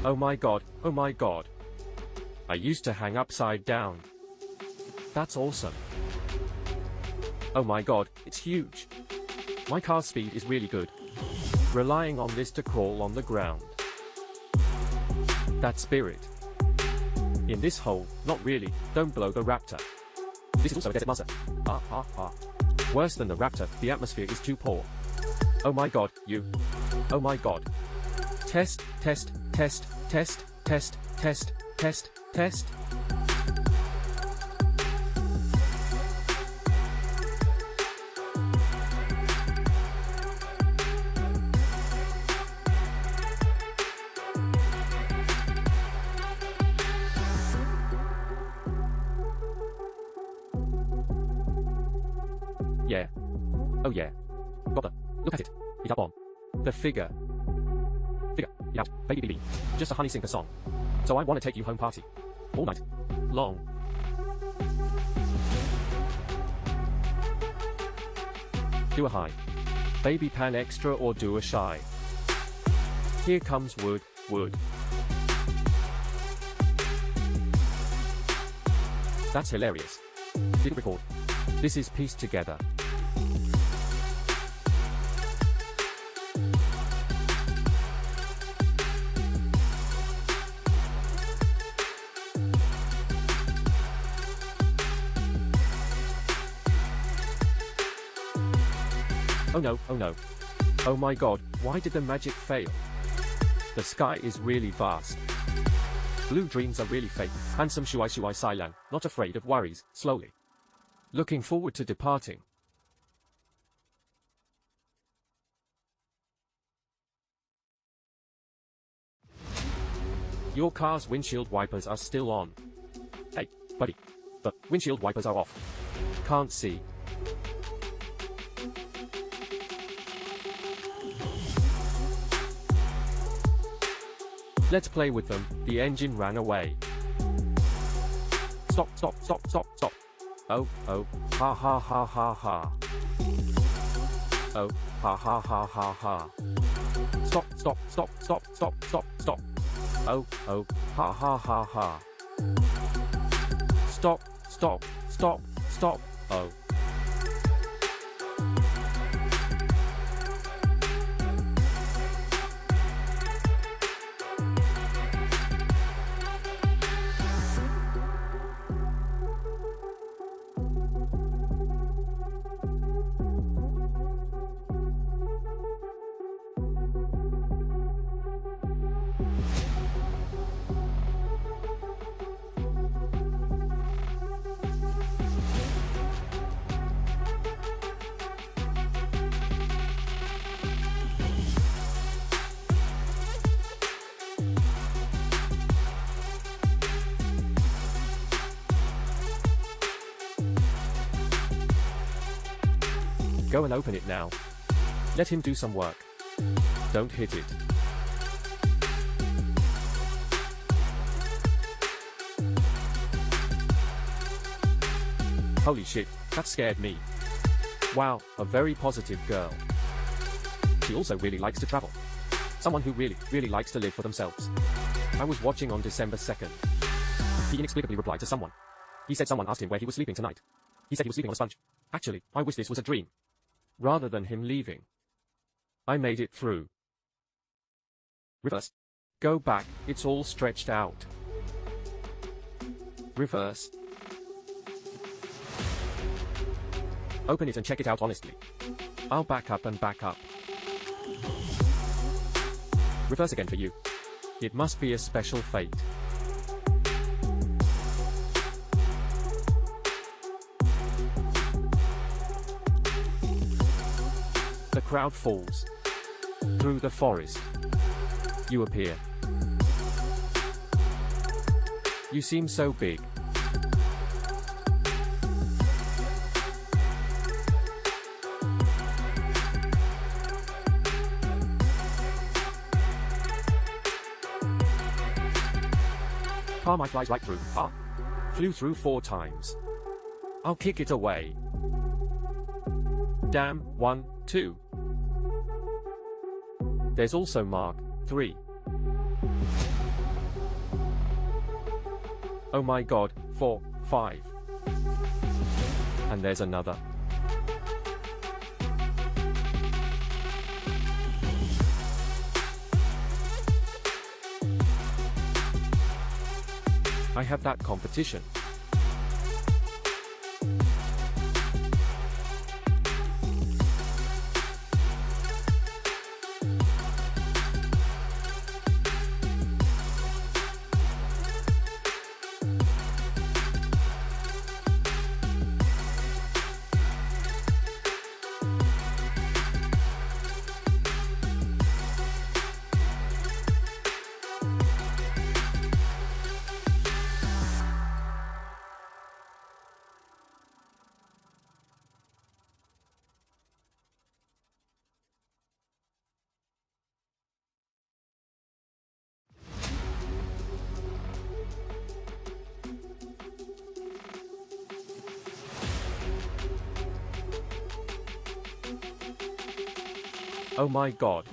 Oh my god, oh my god. I used to hang upside down. That's awesome. Oh my god, it's huge. My car's speed is really good. Relying on this to crawl on the ground. That spirit. In this hole, not really, don't blow the raptor. This is also a desert monster. Ah ah ah. Worse than the raptor, the atmosphere is too poor. Oh my god, you. Oh my god. Test, test, test, test, test, test, test, test. Yeah. Oh yeah. Got the. Look at it. It's up on. The figure. Yeah, baby baby. Just a honey sinker song. So I want to take you home party. All night. Long. Do a high. Baby pan extra or do a shy. Here comes wood, wood. That's hilarious. Didn't record. This is pieced together. Oh no, oh no. Oh my god, why did the magic fail? The sky is really vast. Blue dreams are really fake. Handsome shuai shuai sailang, not afraid of worries, slowly. Looking forward to departing. Your car's windshield wipers are still on. Hey, buddy. The windshield wipers are off. Can't see. Let's play with them. The engine ran away. Stop, stop, stop, stop, stop. Oh, oh, ha ha ha ha ha. Oh, ha ha ha ha ha. Stop, stop, stop, stop, stop, stop, stop. Oh, oh, ha ha ha ha. Stop, stop, stop, stop, oh. Go and open it now. Let him do some work. Don't hit it. Holy shit, that scared me. Wow, a very positive girl. She also really likes to travel. Someone who really likes to live for themselves. I was watching on December 2nd. He inexplicably replied to someone. He said someone asked him where he was sleeping tonight. He said he was sleeping on a sponge. Actually, I wish this was a dream. Rather than him leaving. I made it through. Reverse. Go back, it's all stretched out. Reverse. Open it and check it out honestly. I'll back up and back up. Reverse again for you. It must be a special fate. The crowd falls. Through the forest. You appear. You seem so big. Palm flies right through. Ah. Flew through 4 times. I'll kick it away. Damn, 1, 2. There's also Mark 3. Oh my god, 4, 5. And there's another. I have that competition. Oh my god.